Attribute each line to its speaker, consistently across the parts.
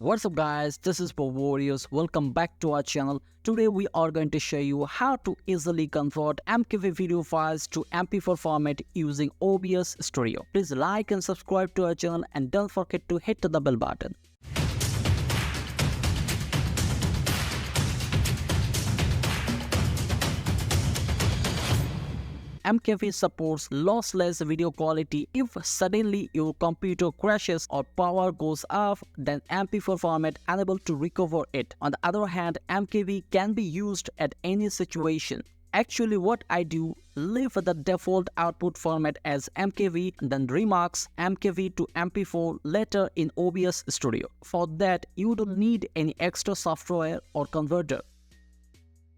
Speaker 1: What's up guys, this is Pro Warriors. Welcome back to our channel. Today we are going to show you how to easily convert MKV video files to MP4 format using OBS Studio. Please like and subscribe to our channel and don't forget to hit the bell button. MKV supports lossless video quality. If suddenly your computer crashes or power goes off, then MP4 format unable to recover it. On the other hand, MKV can be used at any situation. Actually, what I do, leave the default output format as MKV, then remarks MKV to MP4 later in OBS Studio. For that, you don't need any extra software or converter.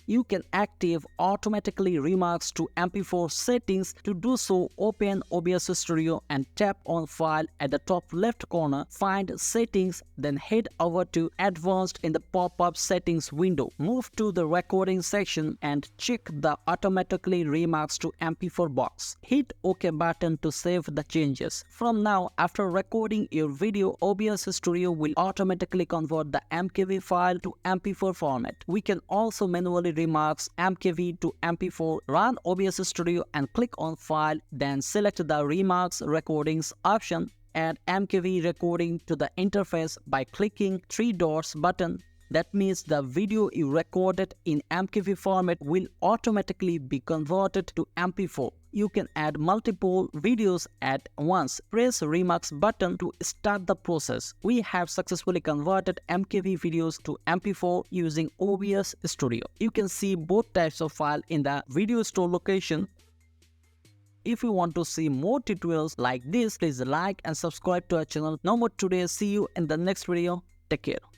Speaker 1: You can activate automatically remarks to MP4 settings. To do so, open OBS Studio and tap on File at the top left corner. Find Settings, then head over to Advanced in the pop-up Settings window. Move to the Recording section and check the Automatically Remarks to MP4 box. Hit OK button to save the changes. From now, after recording your video, OBS Studio will automatically convert the MKV file to MP4 format. We can also manually remarks MKV to MP4. Run OBS Studio and click on File, then select the Remarks Recordings option. Add MKV recording to the interface by clicking three dots button. That means the video you recorded in MKV format will automatically be converted to MP4. You can add multiple videos at once. Press Remarks button to start the process. We have successfully converted MKV videos to MP4 using OBS Studio. You can see both types of file in the video store location. If you want to see more tutorials like this, please like and subscribe to our channel. No more today. See you in the next video. Take care.